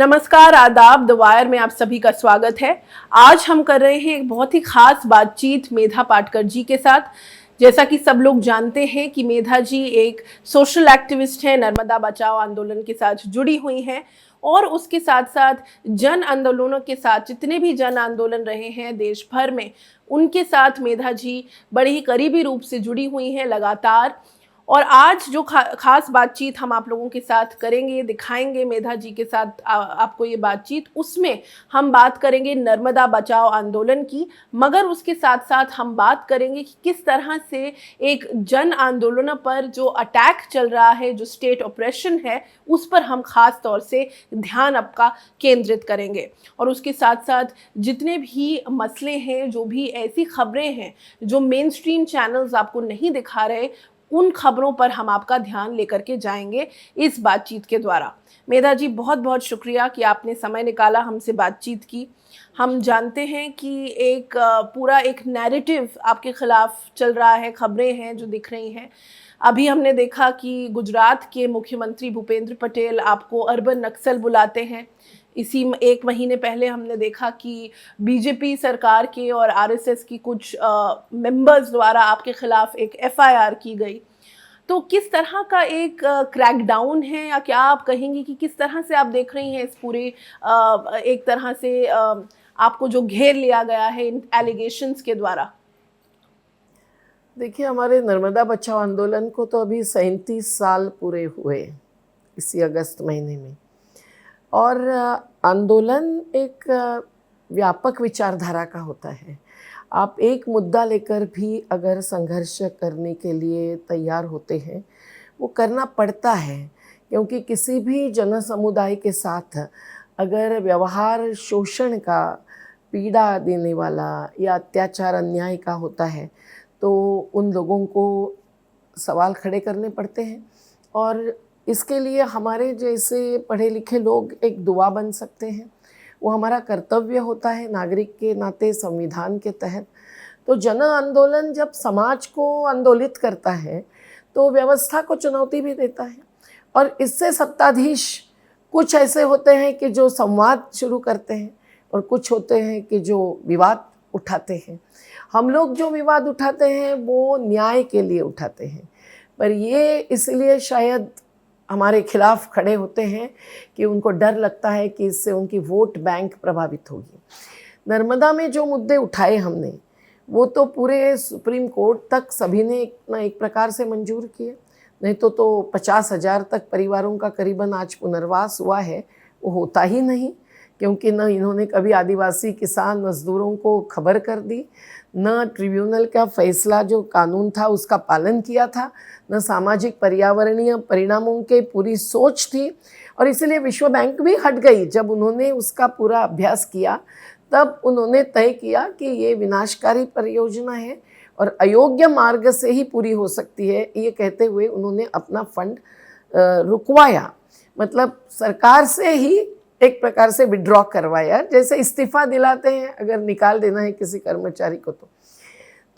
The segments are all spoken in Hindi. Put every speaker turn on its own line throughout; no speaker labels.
नमस्कार, आदाब। द वायर में आप सभी का स्वागत है। आज हम कर रहे हैं एक बहुत ही खास बातचीत मेधा पाटकर जी के साथ। जैसा कि सब लोग जानते हैं कि मेधा जी एक सोशल एक्टिविस्ट हैं, नर्मदा बचाओ आंदोलन के साथ जुड़ी हुई हैं और उसके साथ साथ जन आंदोलनों के साथ जितने भी जन आंदोलन रहे हैं देश भर में, उनके साथ मेधा जी बड़े ही करीबी रूप से जुड़ी हुई हैं लगातार। और आज जो खास बातचीत हम आप लोगों के साथ करेंगे, दिखाएंगे मेधा जी के साथ आपको ये बातचीत, उसमें हम बात करेंगे नर्मदा बचाओ आंदोलन की, मगर उसके साथ साथ हम बात करेंगे कि किस तरह से एक जन आंदोलन पर जो अटैक चल रहा है, जो स्टेट ऑपरेशन है, उस पर हम खास तौर से ध्यान आपका केंद्रित करेंगे। और उसके साथ साथ जितने भी मसले हैं, जो भी ऐसी खबरें हैं जो मेन स्ट्रीम चैनल्स आपको नहीं दिखा रहे, उन खबरों पर हम आपका ध्यान लेकर के जाएंगे इस बातचीत के द्वारा। मेधा जी, बहुत बहुत शुक्रिया कि आपने समय निकाला, हमसे बातचीत की। हम जानते हैं कि एक पूरा एक नैरेटिव आपके खिलाफ चल रहा है, खबरें हैं जो दिख रही हैं। अभी हमने देखा कि गुजरात के मुख्यमंत्री भूपेंद्र पटेल आपको अर्बन नक्सल बुलाते हैं। इसी एक महीने पहले हमने देखा कि बीजेपी सरकार के और आरएसएस की कुछ मेंबर्स द्वारा आपके खिलाफ एक एफआईआर की गई। तो किस तरह का एक क्रैकडाउन है, या क्या आप कहेंगी कि किस तरह से आप देख रही हैं इस पूरे एक तरह से आपको जो घेर लिया गया है इन एलिगेशंस के द्वारा?
देखिए, हमारे नर्मदा बचाओ आंदोलन को तो अभी 37 साल पूरे हुए इसी अगस्त महीने में। और आंदोलन एक व्यापक विचारधारा का होता है। आप एक मुद्दा लेकर भी अगर संघर्ष करने के लिए तैयार होते हैं, वो करना पड़ता है, क्योंकि किसी भी जन समुदाय के साथ अगर व्यवहार शोषण का, पीड़ा देने वाला या अत्याचार अन्याय का होता है, तो उन लोगों को सवाल खड़े करने पड़ते हैं। और इसके लिए हमारे जैसे पढ़े लिखे लोग एक दुआ बन सकते हैं। वो हमारा कर्तव्य होता है नागरिक के नाते, संविधान के तहत। तो जन आंदोलन जब समाज को आंदोलित करता है तो व्यवस्था को चुनौती भी देता है। और इससे सत्ताधीश कुछ ऐसे होते हैं कि जो संवाद शुरू करते हैं, और कुछ होते हैं कि जो विवाद उठाते हैं। हम लोग जो विवाद उठाते हैं वो न्याय के लिए उठाते हैं, पर ये इसलिए शायद हमारे खिलाफ खड़े होते हैं कि उनको डर लगता है कि इससे उनकी वोट बैंक प्रभावित होगी। नर्मदा में जो मुद्दे उठाए हमने, वो तो पूरे सुप्रीम कोर्ट तक सभी ने एक प्रकार से मंजूर किए। नहीं तो 50,000 तक परिवारों का करीबन आज पुनर्वास हुआ है, वो होता ही नहीं, क्योंकि न इन्होंने कभी आदिवासी किसान मजदूरों को खबर कर दी, न ट्रिब्यूनल का फैसला जो कानून था उसका पालन किया था, न सामाजिक पर्यावरणीय परिणामों के पूरी सोच थी। और इसलिए विश्व बैंक भी हट गई। जब उन्होंने उसका पूरा अभ्यास किया, तब उन्होंने तय किया कि ये विनाशकारी परियोजना है और अयोग्य मार्ग से ही पूरी हो सकती है। ये कहते हुए उन्होंने अपना फंड रुकवाया, मतलब सरकार से ही एक प्रकार से विड्रॉ करवाया, जैसे इस्तीफा दिलाते हैं अगर निकाल देना है किसी कर्मचारी को।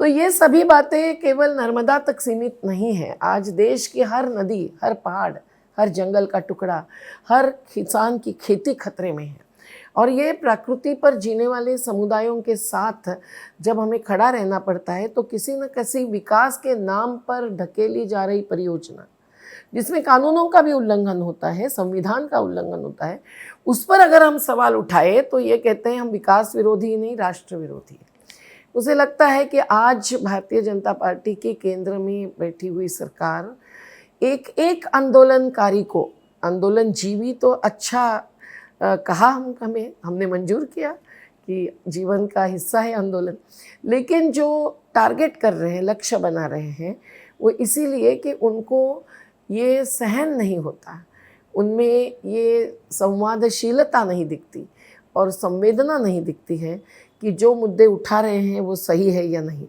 तो ये सभी बातें केवल नर्मदा तक सीमित नहीं है। आज देश की हर नदी, हर पहाड़, हर जंगल का टुकड़ा, हर किसान की खेती खतरे में है। और ये प्रकृति पर जीने वाले समुदायों के साथ जब हमें खड़ा रहना पड़ता है, तो किसी न किसी विकास के नाम पर ढकेली जा रही परियोजना, जिसमें कानूनों का भी उल्लंघन होता है, संविधान का उल्लंघन होता है, उस पर अगर हम सवाल उठाए तो ये कहते हैं हम विकास विरोधी नहीं, राष्ट्र विरोधी है। उसे लगता है कि आज भारतीय जनता पार्टी के केंद्र में बैठी हुई सरकार एक एक आंदोलनकारी को, आंदोलन जीवी तो अच्छा कहा हमने मंजूर किया कि जीवन का हिस्सा है आंदोलन, लेकिन जो टारगेट कर रहे हैं, लक्ष्य बना रहे हैं, वो इसीलिए कि उनको ये सहन नहीं होता, उनमें ये संवादशीलता नहीं दिखती और संवेदना नहीं दिखती है कि जो मुद्दे उठा रहे हैं वो सही है या नहीं।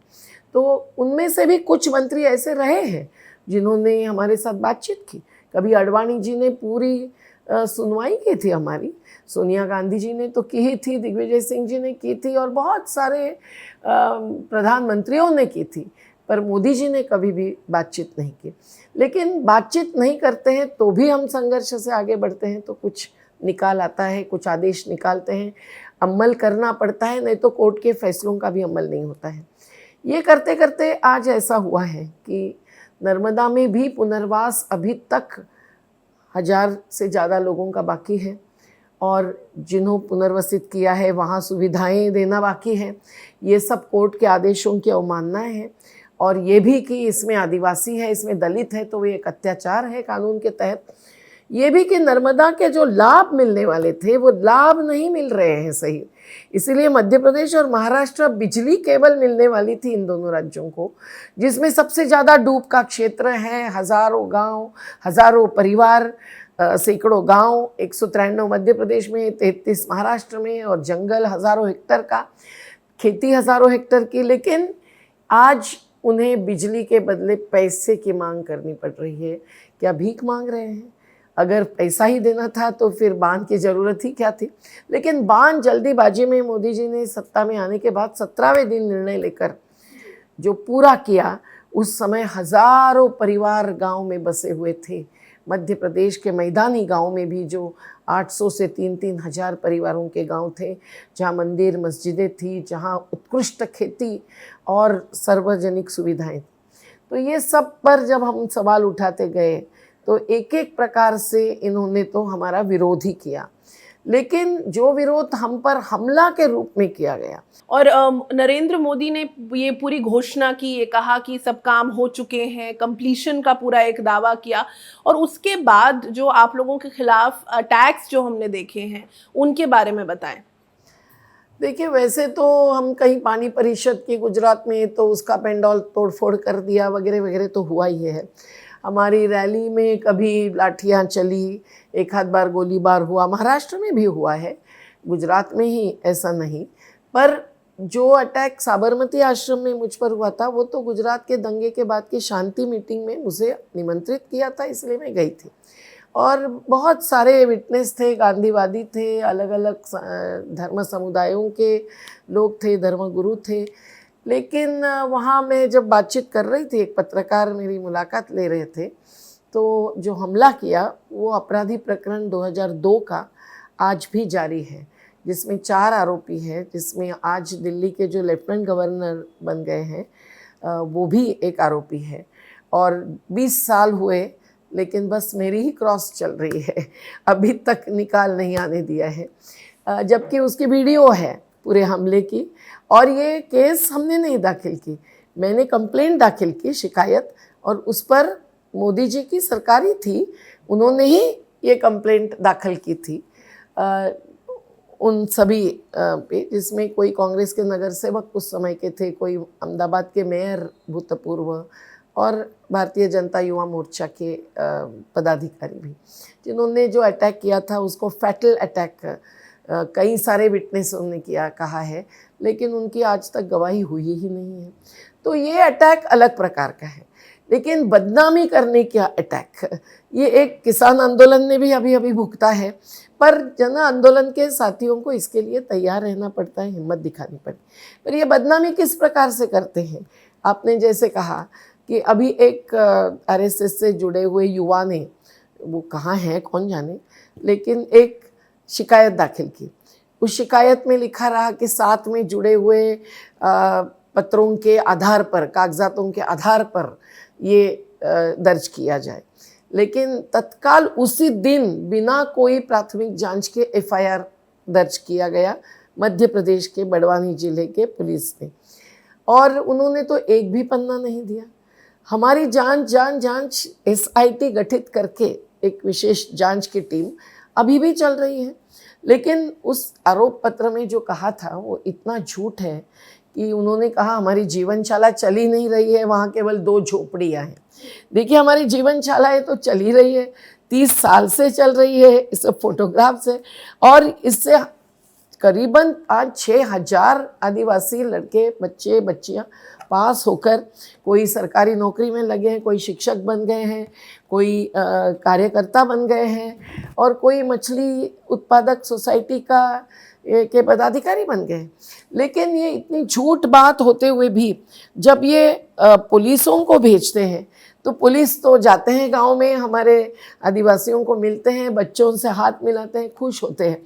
तो उनमें से भी कुछ मंत्री ऐसे रहे हैं जिन्होंने हमारे साथ बातचीत की। कभी आडवाणी जी ने पूरी सुनवाई की थी हमारी, सोनिया गांधी जी ने तो की ही थी, दिग्विजय सिंह जी ने की थी, और बहुत सारे प्रधानमंत्रियों ने की थी, पर मोदी जी ने कभी भी बातचीत नहीं की। लेकिन बातचीत नहीं करते हैं तो भी हम संघर्ष से आगे बढ़ते हैं, तो कुछ निकाल आता है, कुछ आदेश निकालते हैं, अमल करना पड़ता है, नहीं तो कोर्ट के फैसलों का भी अमल नहीं होता है। ये करते करते आज ऐसा हुआ है कि नर्मदा में भी पुनर्वास अभी तक 1000 से ज़्यादा लोगों का बाकी है, और जिन्हों पुनर्वसित किया है वहाँ सुविधाएं देना बाकी है। ये सब कोर्ट के आदेशों की अवमानना है, और ये भी कि इसमें आदिवासी है, इसमें दलित है, तो वो एक अत्याचार है कानून के तहत। ये भी कि नर्मदा के जो लाभ मिलने वाले थे वो लाभ नहीं मिल रहे हैं सही, इसीलिए मध्य प्रदेश और महाराष्ट्र बिजली केवल मिलने वाली थी इन दोनों राज्यों को, जिसमें सबसे ज़्यादा डूब का क्षेत्र है, हज़ारों गांव, हज़ारों परिवार, सैकड़ों गांव, 193 मध्य प्रदेश में, 33 महाराष्ट्र में, और जंगल हज़ारों हेक्टर का, खेती हज़ारों हेक्टर की। लेकिन आज उन्हें बिजली के बदले पैसे की मांग करनी पड़ रही है। क्या भीख मांग रहे हैं? अगर पैसा ही देना था तो फिर बांध की ज़रूरत ही क्या थी। लेकिन बांध जल्दीबाजी में मोदी जी ने सत्ता में आने के बाद 17वें दिन निर्णय लेकर जो पूरा किया, उस समय हज़ारों परिवार गांव में बसे हुए थे। मध्य प्रदेश के मैदानी गांव में भी जो 800 से 3-3 हज़ार परिवारों के गांव थे, जहां मंदिर मस्जिदें थी, जहां उत्कृष्ट खेती और सार्वजनिक सुविधाएं थी। तो ये सब पर जब हम सवाल उठाते गए तो एक एक प्रकार से इन्होंने तो हमारा विरोध ही किया, लेकिन जो विरोध हम पर हमला के रूप में किया गया।
और नरेंद्र मोदी ने ये पूरी घोषणा की, ये कहा कि सब काम हो चुके हैं, कंप्लीशन का पूरा एक दावा किया, और उसके बाद जो आप लोगों के खिलाफ अटैक्स जो हमने देखे हैं उनके बारे में बताएं।
देखिए, वैसे तो हम कहीं पानी परिषद की गुजरात में तो उसका पेंडॉल तोड़फोड़ कर दिया वगैरह वगैरह तो हुआ ही है। हमारी रैली में कभी लाठियाँ चली, एक आध बार गोलीबार हुआ, महाराष्ट्र में भी हुआ है, गुजरात में ही ऐसा नहीं। पर जो अटैक साबरमती आश्रम में मुझ पर हुआ था वो तो गुजरात के दंगे के बाद की शांति मीटिंग में मुझे निमंत्रित किया था, इसलिए मैं गई थी। और बहुत सारे विटनेस थे, गांधीवादी थे, अलग अलग धर्म समुदायों के लोग थे, धर्मगुरु थे। लेकिन वहाँ मैं जब बातचीत कर रही थी, एक पत्रकार मेरी मुलाकात ले रहे थे, तो जो हमला किया वो अपराधी प्रकरण 2002 का आज भी जारी है, जिसमें 4 आरोपी हैं, जिसमें आज दिल्ली के जो लेफ्टिनेंट गवर्नर बन गए हैं वो भी एक आरोपी है। और 20 साल हुए, लेकिन बस मेरी ही क्रॉस चल रही है, अभी तक निकाल नहीं आने दिया है। जबकि उसकी वीडियो है पूरे हमले की, और ये केस हमने नहीं दाखिल की, मैंने कंप्लेंट दाखिल की, शिकायत, और उस पर मोदी जी की सरकारी थी, उन्होंने ही ये कंप्लेंट दाखिल की थी उन सभी पे, जिसमें कोई कांग्रेस के नगर सेवक उस समय के थे, कोई अहमदाबाद के मेयर भूतपूर्व, और भारतीय जनता युवा मोर्चा के पदाधिकारी भी, जिन्होंने जो अटैक किया था उसको फैटल अटैक कई सारे विटनेसों ने किया कहा है, लेकिन उनकी आज तक गवाही हुई ही नहीं है। तो ये अटैक अलग प्रकार का है। लेकिन बदनामी करने का अटैक, ये एक किसान आंदोलन ने भी अभी अभी भुगता है, पर जन आंदोलन के साथियों को इसके लिए तैयार रहना पड़ता है, हिम्मत दिखानी पड़ती है। पर ये बदनामी किस प्रकार से करते हैं? आपने जैसे कहा कि अभी एक आरएसएस से जुड़े हुए युवा ने, वो कहाँ हैं कौन जाने, लेकिन एक शिकायत दाखिल की। उस शिकायत में लिखा रहा कि साथ में जुड़े हुए पत्रों के आधार पर, कागजातों के आधार पर ये दर्ज किया जाए, लेकिन तत्काल उसी दिन बिना कोई प्राथमिक जांच के एफआईआर दर्ज किया गया मध्य प्रदेश के बड़वानी जिले के पुलिस ने, और उन्होंने तो एक भी पन्ना नहीं दिया। हमारी जांच एसआईटी गठित करके एक विशेष जांच की टीम अभी भी चल रही है, लेकिन उस आरोप पत्र में जो कहा था वो इतना झूठ है कि उन्होंने कहा हमारी जीवनशाला चल ही नहीं रही है, वहाँ केवल 2 झोपड़ियाँ हैं। देखिए, हमारी जीवनशालाएँ तो चल ही रही है, 30 साल से चल रही है, इस फोटोग्राफ से, और इससे करीबन 5-6 हज़ार आदिवासी लड़के, बच्चे, बच्चियाँ पास होकर कोई सरकारी नौकरी में लगे हैं, कोई शिक्षक बन गए हैं, कोई कार्यकर्ता बन गए हैं, और कोई मछली उत्पादक सोसाइटी के पदाधिकारी बन गए। लेकिन ये इतनी झूठ बात होते हुए भी जब ये पुलिसों को भेजते हैं तो पुलिस तो जाते हैं गांव में, हमारे आदिवासियों को मिलते हैं, बच्चों से हाथ मिलाते हैं, खुश होते हैं,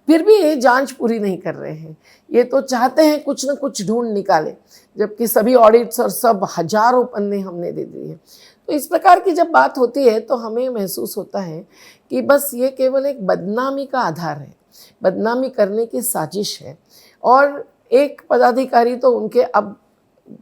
फिर भी ये जांच पूरी नहीं कर रहे हैं। ये तो चाहते हैं कुछ न कुछ ढूंढ निकाले, जबकि सभी ऑडिट्स और सब हजारों पन्ने हमने दे दिए हैं। तो इस प्रकार की जब बात होती है तो हमें महसूस होता है कि बस ये केवल एक बदनामी का आधार है, बदनामी करने की साजिश है। और एक पदाधिकारी तो उनके अब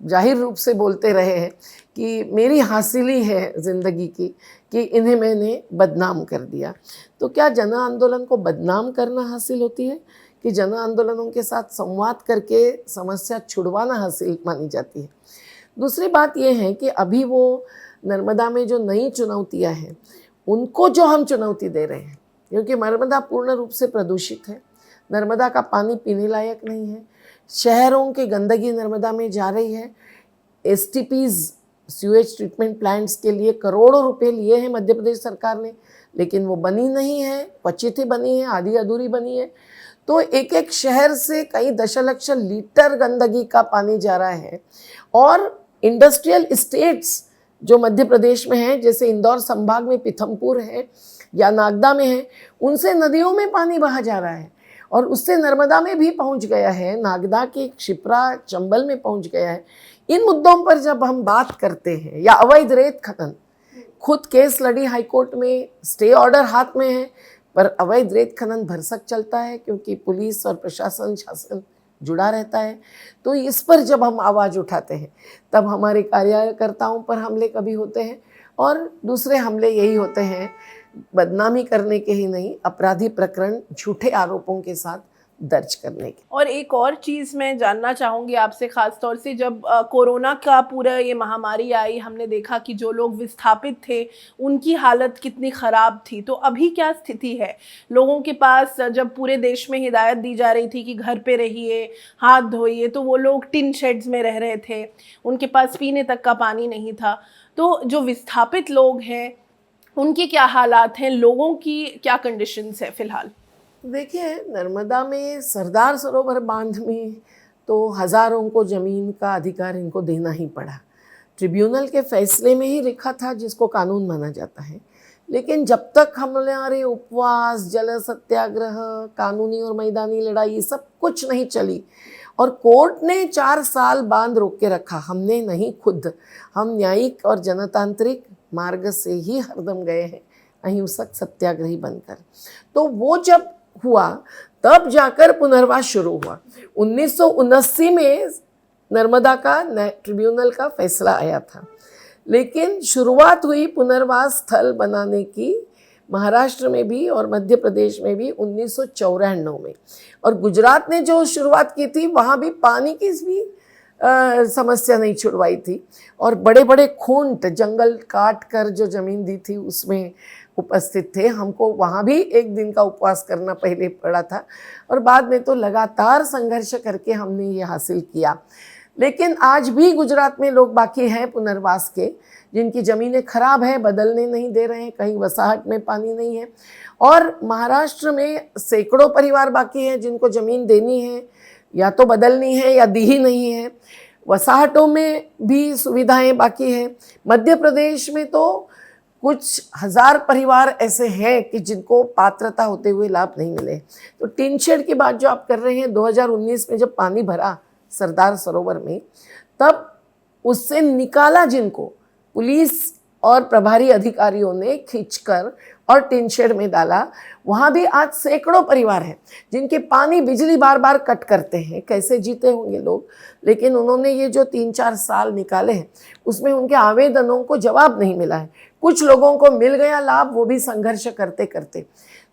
जाहिर रूप से बोलते रहे हैं कि मेरी हासिली है ज़िंदगी की कि इन्हें मैंने बदनाम कर दिया। तो क्या जन आंदोलन को बदनाम करना हासिल होती है कि जन आंदोलनों के साथ संवाद करके समस्या छुड़वाना हासिल मानी जाती है? दूसरी बात यह है कि अभी वो नर्मदा में जो नई चुनौतियां हैं उनको जो हम चुनौती दे रहे हैं, क्योंकि नर्मदा पूर्ण रूप से प्रदूषित है, नर्मदा का पानी पीने लायक नहीं है, शहरों की गंदगी नर्मदा में जा रही है। STPs सीवेज ट्रीटमेंट प्लांट्स के लिए करोड़ों रुपए लिए हैं मध्य प्रदेश सरकार ने, लेकिन वो बनी नहीं है, क्वचित ही बनी है, आधी अधूरी बनी है। तो एक एक शहर से कई दशलक्ष लीटर गंदगी का पानी जा रहा है। और इंडस्ट्रियल स्टेट्स जो मध्य प्रदेश में हैं, जैसे इंदौर संभाग में पीथमपुर है या नागदा में है, उनसे नदियों में पानी बहा जा रहा है और उससे नर्मदा में भी पहुंच गया है, नागदा के क्षिप्रा चंबल में पहुंच गया है। इन मुद्दों पर जब हम बात करते हैं, या अवैध रेत खनन, खुद केस लड़ी हाईकोर्ट में, स्टे ऑर्डर हाथ में है, पर अवैध रेत खनन भरसक चलता है क्योंकि पुलिस और प्रशासन शासन जुड़ा रहता है। तो इस पर जब हम आवाज़ उठाते हैं तब हमारे कार्यकर्ताओं पर हमले कभी होते हैं, और दूसरे हमले यही होते हैं बदनामी करने के ही नहीं, अपराधी प्रकरण झूठे आरोपों के साथ दर्ज करने के।
और एक और चीज़ मैं जानना चाहूँगी आपसे, ख़ास तौर से जब कोरोना का पूरा ये महामारी आई, हमने देखा कि जो लोग विस्थापित थे उनकी हालत कितनी ख़राब थी। तो अभी क्या स्थिति है लोगों के पास? जब पूरे देश में हिदायत दी जा रही थी कि घर पे रहिए, हाथ धोइए, तो वो लोग टिन शेड्स में रह रहे थे, उनके पास पीने तक का पानी नहीं था। तो जो विस्थापित लोग हैं उनके क्या हालात हैं, लोगों की क्या कंडीशंस है फ़िलहाल?
देखिए, नर्मदा में सरदार सरोवर बांध में तो हज़ारों को ज़मीन का अधिकार इनको देना ही पड़ा। ट्रिब्यूनल के फैसले में ही लिखा था, जिसको कानून माना जाता है। लेकिन जब तक हमारे उपवास, जल सत्याग्रह, कानूनी और मैदानी लड़ाई सब कुछ नहीं चली और कोर्ट ने 4 साल बांध रोक के रखा, हमने नहीं, खुद हम न्यायिक और जनतांत्रिक मार्ग से ही हरदम गए हैं, अहिंसक सत्याग्रही बनकर। तो वो जब हुआ तब जाकर पुनर्वास शुरू हुआ। 1979 में नर्मदा का ट्रिब्यूनल का फैसला आया था, लेकिन शुरुआत हुई पुनर्वास स्थल बनाने की महाराष्ट्र में भी और मध्य प्रदेश में भी 1994 में। और गुजरात ने जो शुरुआत की थी वहाँ भी पानी की भी समस्या नहीं छुड़वाई थी, और बड़े बड़े खूंट जंगल काट कर जो ज़मीन दी थी उसमें उपस्थित थे। हमको वहाँ भी एक दिन का उपवास करना पहले पड़ा था, और बाद में तो लगातार संघर्ष करके हमने ये हासिल किया। लेकिन आज भी गुजरात में लोग बाकी हैं पुनर्वास के, जिनकी ज़मीनें खराब है, बदलने नहीं दे रहे हैं, कहीं वसाहत में पानी नहीं है। और महाराष्ट्र में सैकड़ों परिवार बाकी हैं जिनको ज़मीन देनी है, या तो बदलनी है या दी ही नहीं है। वसाहतों में भी सुविधाएं बाकी हैं। मध्य प्रदेश में तो कुछ हज़ार परिवार ऐसे हैं कि जिनको पात्रता होते हुए लाभ नहीं मिले। तो टिन शेड की बात जो आप कर रहे हैं, 2019 में जब पानी भरा सरदार सरोवर में, तब उससे निकाला जिनको, पुलिस और प्रभारी अधिकारियों ने खींचकर और टिन शेड में डाला। वहाँ भी आज सैकड़ों परिवार हैं जिनके पानी बिजली बार बार कट करते हैं, कैसे जीते होंगे लोग। लेकिन उन्होंने ये जो 3-4 साल निकाले हैं उसमें उनके आवेदनों को जवाब नहीं मिला है। कुछ लोगों को मिल गया लाभ, वो भी संघर्ष करते करते।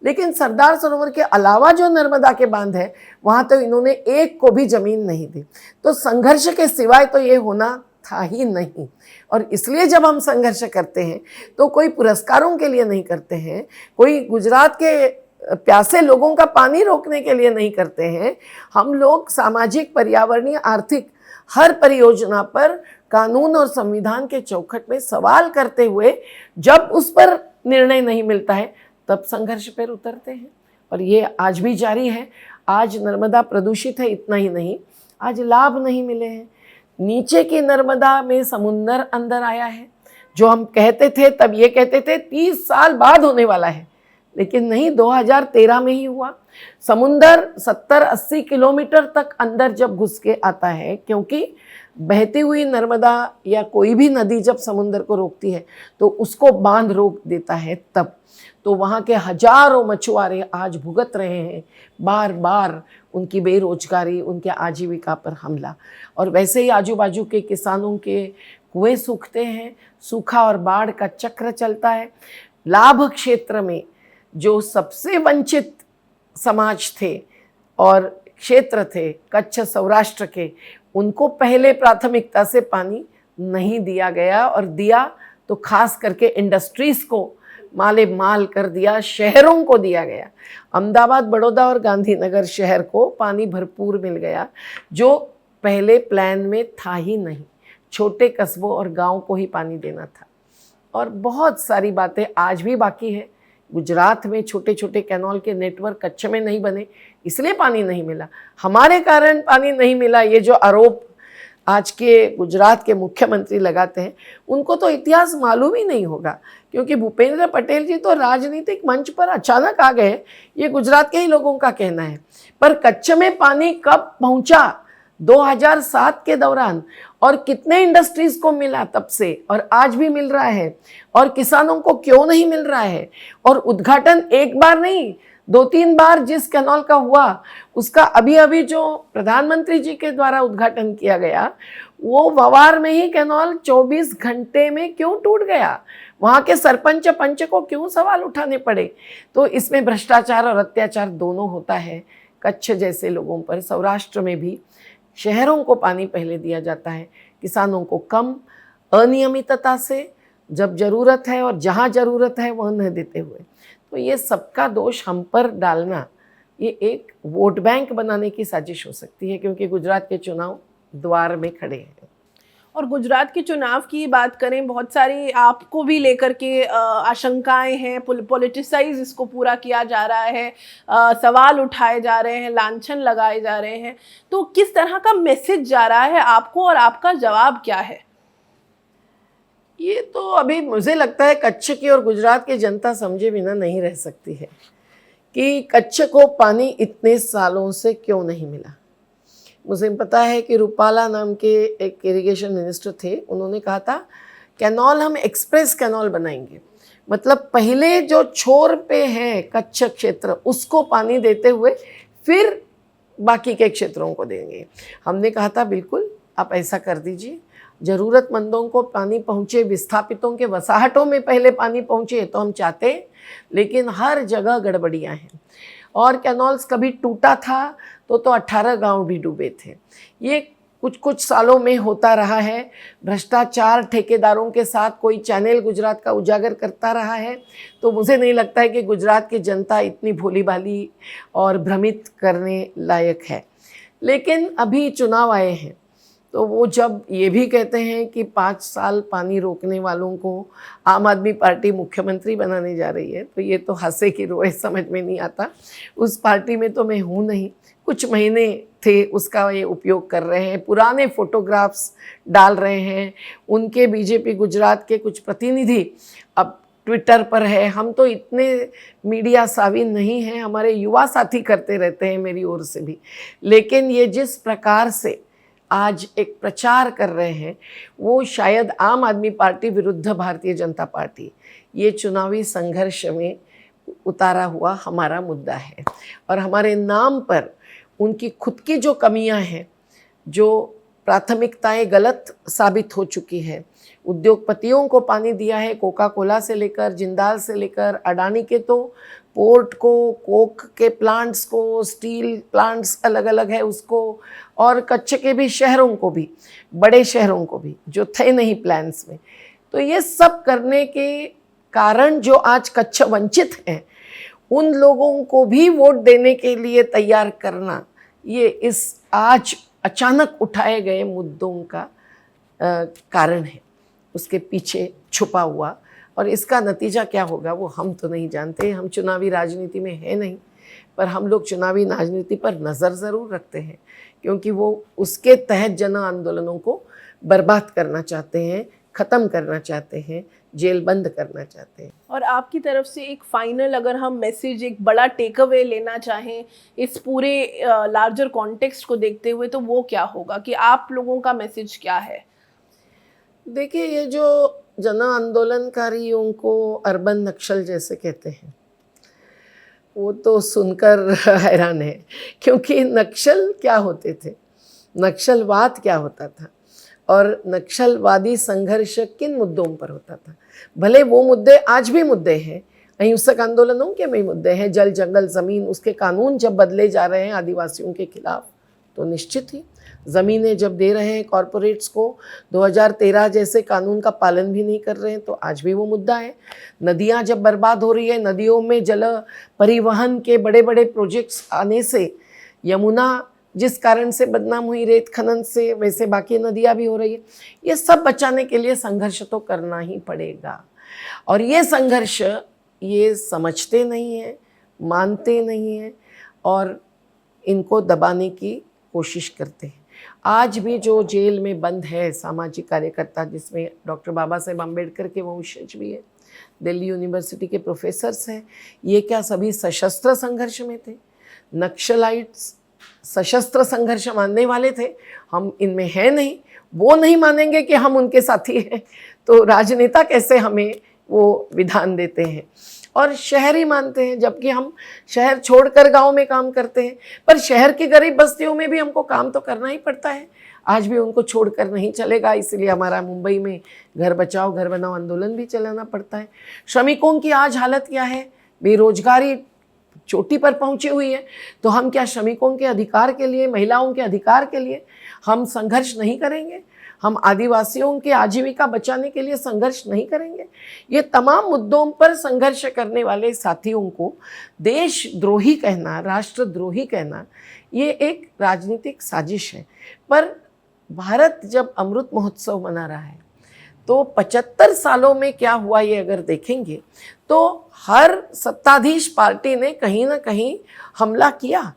लेकिन सरदार सरोवर के अलावा जो नर्मदा के बांध है वहाँ तो इन्होंने एक को भी ज़मीन नहीं दी। तो संघर्ष के सिवाय तो ये होना था ही नहीं। और इसलिए जब हम संघर्ष करते हैं तो कोई पुरस्कारों के लिए नहीं करते हैं, कोई गुजरात के प्यासे लोगों का पानी रोकने के लिए नहीं करते हैं। हम लोग सामाजिक, पर्यावरणीय, आर्थिक हर परियोजना पर कानून और संविधान के चौखट में सवाल करते हुए जब उस पर निर्णय नहीं मिलता है तब संघर्ष पर उतरते हैं। और ये आज भी जारी है। आज नर्मदा प्रदूषित है, इतना ही नहीं, आज लाभ नहीं मिले हैं। नीचे की नर्मदा में समुंदर अंदर आया है, जो हम कहते थे तब ये कहते थे 30 साल बाद होने वाला है, लेकिन नहीं, 2013 में ही हुआ। समुंदर 70-80 किलोमीटर तक अंदर जब घुस के आता है, क्योंकि बहती हुई नर्मदा या कोई भी नदी जब समुंदर को रोकती है तो उसको बांध रोक देता है तब। तो वहाँ के हजारों मछुआरे आज भुगत रहे हैं बार बार उनकी बेरोजगारी, उनके आजीविका पर हमला। और वैसे ही आजू बाजू के किसानों के कुएं सूखते हैं, सूखा और बाढ़ का चक्र चलता है। लाभ क्षेत्र में जो सबसे वंचित समाज थे और क्षेत्र थे कच्छ सौराष्ट्र के, उनको पहले प्राथमिकता से पानी नहीं दिया गया, और दिया तो खास करके इंडस्ट्रीज को माले माल कर दिया, शहरों को दिया गया। अहमदाबाद, बड़ौदा और गांधीनगर शहर को पानी भरपूर मिल गया, जो पहले प्लान में था ही नहीं। छोटे कस्बों और गांव को ही पानी देना था। और बहुत सारी बातें आज भी बाकी है। गुजरात में छोटे छोटे कैनाल के नेटवर्क कच्छ में नहीं बने, इसलिए पानी नहीं मिला, हमारे कारण पानी नहीं मिला। ये जो आरोप आज के गुजरात के मुख्यमंत्री लगाते हैं, उनको तो इतिहास मालूम ही नहीं होगा, क्योंकि भूपेंद्र पटेल जी तो राजनीतिक मंच पर अचानक आ गए, ये गुजरात के ही लोगों का कहना है। पर कच्छ में पानी कब पहुंचा? 2007 के दौरान। और कितने इंडस्ट्रीज को मिला तब से, और आज भी मिल रहा है, और किसानों को क्यों नहीं मिल रहा है? और उद्घाटन एक बार नहीं, 2-3 बार जिस कैनाल का हुआ, उसका अभी अभी जो प्रधानमंत्री जी के द्वारा उद्घाटन किया गया, वो ववार में ही कैनाल 24 घंटे में क्यों टूट गया? वहाँ के सरपंच पंच को क्यों सवाल उठाने पड़े? तो इसमें भ्रष्टाचार और अत्याचार दोनों होता है कच्छ जैसे लोगों पर। सौराष्ट्र में भी शहरों को पानी पहले दिया जाता है, किसानों को कम, अनियमितता से, जब ज़रूरत है और जहाँ ज़रूरत है वह न देते हुए। तो ये सबका दोष हम पर डालना, ये एक वोट बैंक बनाने की साजिश हो सकती है, क्योंकि गुजरात के चुनाव द्वार में खड़े हैं।
और गुजरात के चुनाव की बात करें, बहुत सारी आपको भी लेकर के आशंकाएं हैं, पॉलिटिसाइज इसको पूरा किया जा रहा है, सवाल उठाए जा रहे हैं, लांछन लगाए जा रहे हैं। तो किस तरह का मैसेज जा रहा है आपको, और आपका जवाब क्या है?
ये तो अभी मुझे लगता है कच्छ की और गुजरात की जनता समझे बिना नहीं रह सकती है कि कच्छ को पानी इतने सालों से क्यों नहीं मिला। मुझे पता है कि रूपाला नाम के एक इरिगेशन मिनिस्टर थे, उन्होंने कहा था कैनाल हम एक्सप्रेस कैनाल बनाएंगे, मतलब पहले जो छोर पे है कच्छ क्षेत्र उसको पानी देते हुए फिर बाकी के क्षेत्रों को देंगे। हमने कहा था बिल्कुल आप ऐसा कर दीजिए, ज़रूरतमंदों को पानी पहुँचे, विस्थापितों के वसाहतों में पहले पानी पहुँचे तो हम चाहते हैं, लेकिन हर जगह गड़बड़ियाँ हैं। और कैनाल्स कभी टूटा था तो 18 गांव भी डूबे थे। ये कुछ सालों में होता रहा है। भ्रष्टाचार ठेकेदारों के साथ कोई चैनल गुजरात का उजागर करता रहा है। तो मुझे नहीं लगता है कि गुजरात की जनता इतनी भोली भाली और भ्रमित करने लायक है। लेकिन अभी चुनाव आए हैं, तो वो जब ये भी कहते हैं कि 5 साल पानी रोकने वालों को आम आदमी पार्टी मुख्यमंत्री बनाने जा रही है, तो ये तो हंसे की रोए, समझ में नहीं आता। उस पार्टी में तो मैं हूँ नहीं, कुछ महीने थे उसका ये उपयोग कर रहे हैं, पुराने फोटोग्राफ्स डाल रहे हैं। उनके बीजेपी गुजरात के कुछ प्रतिनिधि अब ट्विटर पर है। हम तो इतने मीडिया सावी नहीं हैं, हमारे युवा साथी करते रहते हैं मेरी ओर से भी। लेकिन ये जिस प्रकार से आज एक प्रचार कर रहे हैं, वो शायद आम आदमी पार्टी विरुद्ध भारतीय जनता पार्टी, ये चुनावी संघर्ष में उतारा हुआ हमारा मुद्दा है। और हमारे नाम पर उनकी खुद की जो कमियां हैं, जो प्राथमिकताएं गलत साबित हो चुकी है। उद्योगपतियों को पानी दिया है, कोका कोला से लेकर, जिंदाल से लेकर, अडानी के तो पोर्ट को, कोक के प्लांट्स को, स्टील प्लांट्स अलग अलग है उसको, और कच्छ के भी शहरों को भी, बड़े शहरों को भी जो थे नहीं प्लान्स में। तो ये सब करने के कारण जो आज कच्छ वंचित हैं, उन लोगों को भी वोट देने के लिए तैयार करना, ये इस आज अचानक उठाए गए मुद्दों का कारण है, उसके पीछे छुपा हुआ। और इसका नतीजा क्या होगा वो हम तो नहीं जानते, हम चुनावी राजनीति में है नहीं, पर हम लोग चुनावी राजनीति पर नज़र ज़रूर रखते हैं, क्योंकि वो उसके तहत जन आंदोलनों को बर्बाद करना चाहते हैं ख़त्म करना चाहते हैं, जेल बंद करना चाहते हैं।
और आपकी तरफ से एक फाइनल अगर हम मैसेज, एक बड़ा टेक अवे लेना चाहें इस पूरे लार्जर कॉन्टेक्स्ट को देखते हुए, तो वो क्या होगा कि आप लोगों का मैसेज क्या है?
देखिए, ये जो जन आंदोलनकारियों को अर्बन नक्सल जैसे कहते हैं, वो तो सुनकर हैरान है, क्योंकि नक्सल क्या होते थे, नक्सलवाद क्या होता था और नक्सलवादी संघर्ष किन मुद्दों पर होता था। भले वो मुद्दे आज भी मुद्दे हैं, अहिंसक आंदोलनों के भी मुद्दे हैं, जल जंगल ज़मीन, उसके कानून जब बदले जा रहे हैं आदिवासियों के खिलाफ, तो निश्चित ही ज़मीनें जब दे रहे हैं कॉरपोरेट्स को, 2013 जैसे कानून का पालन भी नहीं कर रहे हैं, तो आज भी वो मुद्दा है। नदियाँ जब बर्बाद हो रही है, नदियों में जल परिवहन के बड़े बड़े प्रोजेक्ट्स आने से यमुना जिस कारण से बदनाम हुई रेत खनन से, वैसे बाकी नदियाँ भी हो रही है। ये सब बचाने के लिए संघर्ष तो करना ही पड़ेगा, और ये संघर्ष ये समझते नहीं हैं, मानते नहीं हैं और इनको दबाने की कोशिश करते हैं। आज भी जो जेल में बंद है सामाजिक कार्यकर्ता, जिसमें डॉक्टर बाबा साहेब अम्बेडकर के वंशज भी है, दिल्ली यूनिवर्सिटी के प्रोफेसर्स हैं, ये क्या सभी सशस्त्र संघर्ष में थे? नक्सलाइट्स सशस्त्र संघर्ष मानने वाले थे, हम इनमें हैं नहीं, वो नहीं मानेंगे कि हम उनके साथी हैं, तो राजनेता कैसे हमें वो विधान देते हैं? और शहरी मानते हैं, जबकि हम शहर छोड़कर गांव में काम करते हैं, पर शहर की गरीब बस्तियों में भी हमको काम तो करना ही पड़ता है, आज भी उनको छोड़कर नहीं चलेगा। इसलिए हमारा मुंबई में घर बचाओ घर बनाओ आंदोलन भी चलाना पड़ता है। श्रमिकों की आज हालत क्या है? बेरोजगारी चोटी पर पहुंची हुई है, तो हम क्या श्रमिकों के अधिकार के लिए, महिलाओं के अधिकार के लिए हम संघर्ष नहीं करेंगे? हम आदिवासियों की आजीविका बचाने के लिए संघर्ष नहीं करेंगे? ये तमाम मुद्दों पर संघर्ष करने वाले साथियों को देशद्रोही कहना, राष्ट्रद्रोही कहना, ये एक राजनीतिक साजिश है। पर भारत जब अमृत महोत्सव मना रहा है, तो 75 सालों में क्या हुआ ये अगर देखेंगे, तो हर सत्ताधीश पार्टी ने कहीं ना कहीं हमला किया,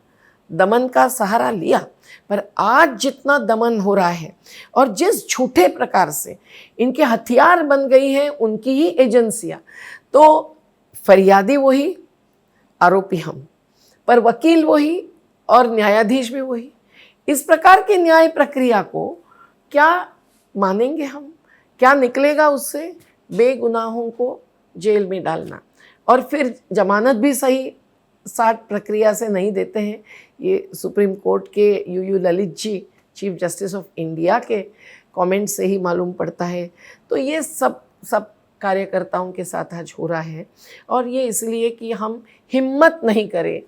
दमन का सहारा लिया। पर आज जितना दमन हो रहा है और जिस झूठे प्रकार से इनके हथियार बन गई हैं उनकी ही एजेंसियां, तो फरियादी वही, आरोपी हम, पर वकील वही और न्यायाधीश भी वही। इस प्रकार की न्याय प्रक्रिया को क्या मानेंगे हम? क्या निकलेगा उससे? बेगुनाहों को जेल में डालना, और फिर जमानत भी सही 60 प्रक्रिया से नहीं देते हैं। ये सुप्रीम कोर्ट के U Lalit ji, chief justice of India के कमेंट से ही मालूम पड़ता है। तो ये सब कार्यकर्ताओं के साथ आज हो रहा है, और ये इसलिए कि हम हिम्मत नहीं करें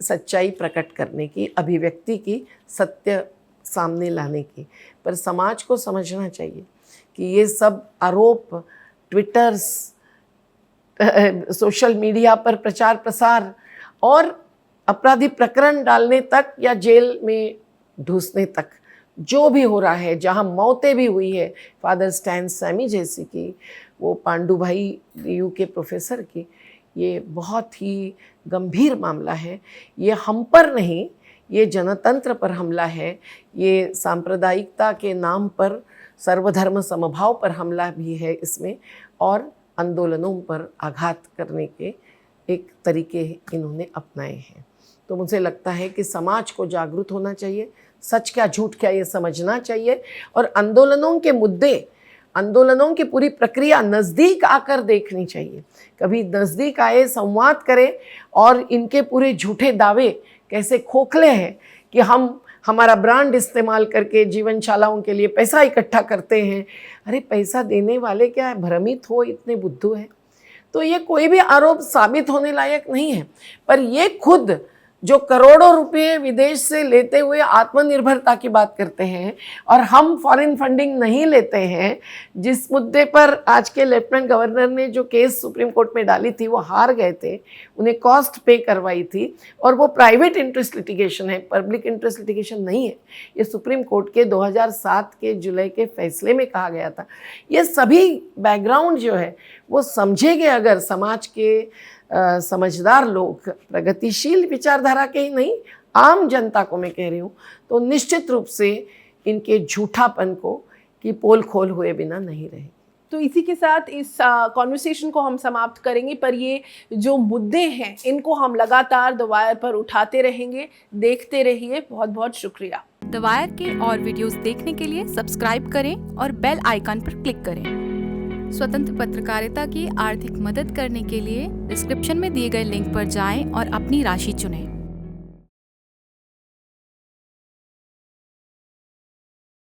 सच्चाई प्रकट करने की, अभिव्यक्ति की, सत्य सामने लाने की। पर समाज को समझना चाहिए कि ये सब आरोप, ट्विटर्स, सोशल मीडिया पर प्रचार प्रसार और अपराधी प्रकरण डालने तक या जेल में ढूंसने तक जो भी हो रहा है, जहां मौतें भी हुई है, फादर स्टैन सैमी जैसी की, वो पांडु भाई यूके प्रोफेसर की, ये बहुत ही गंभीर मामला है। ये हम पर नहीं, ये जनतंत्र पर हमला है। ये सांप्रदायिकता के नाम पर, सर्वधर्म समभाव पर हमला भी है इसमें, और आंदोलनों पर आघात करने के एक तरीके इन्होंने अपनाए हैं। तो मुझे लगता है कि समाज को जागरूक होना चाहिए, सच क्या झूठ क्या ये समझना चाहिए, और आंदोलनों के मुद्दे, आंदोलनों की पूरी प्रक्रिया नज़दीक आकर देखनी चाहिए। कभी नज़दीक आए, संवाद करें, और इनके पूरे झूठे दावे कैसे खोखले हैं कि हम हमारा ब्रांड इस्तेमाल करके जीवनशालाओं के लिए पैसा इकट्ठा करते हैं। अरे पैसा देने वाले क्या भ्रमित हो, इतने बुद्धू हैं? तो ये कोई भी आरोप साबित होने लायक नहीं है। पर ये खुद जो करोड़ों रुपए विदेश से लेते हुए आत्मनिर्भरता की बात करते हैं, और हम फॉरेन फंडिंग नहीं लेते हैं, जिस मुद्दे पर आज के लेफ्टिनेंट गवर्नर ने जो केस सुप्रीम कोर्ट में डाली थी वो हार गए थे, उन्हें कॉस्ट पे करवाई थी, और वो प्राइवेट इंटरेस्ट लिटिगेशन है, पब्लिक इंटरेस्ट लिटिगेशन नहीं है। ये सुप्रीम कोर्ट के 2007 के जुलाई के फैसले में कहा गया था। ये सभी बैकग्राउंड जो है वो समझेंगे अगर समाज के समझदार लोग, प्रगतिशील विचारधारा के ही नहीं, आम जनता को मैं कह रही हूँ, तो निश्चित रूप से इनके झूठापन को, कि पोल खोल हुए बिना नहीं रहेगी।
तो इसी के साथ इस कॉन्वर्सेशन को हम समाप्त करेंगे, पर ये जो मुद्दे हैं इनको हम लगातार द वायर पर उठाते रहेंगे। देखते रहिए। बहुत बहुत शुक्रिया।
द वायर के और वीडियोस देखने के लिए सब्सक्राइब करें और बेल आइकन पर क्लिक करें। स्वतंत्र पत्रकारिता की आर्थिक मदद करने के लिए डिस्क्रिप्शन में दिए गए लिंक पर जाएं और अपनी राशि चुनें।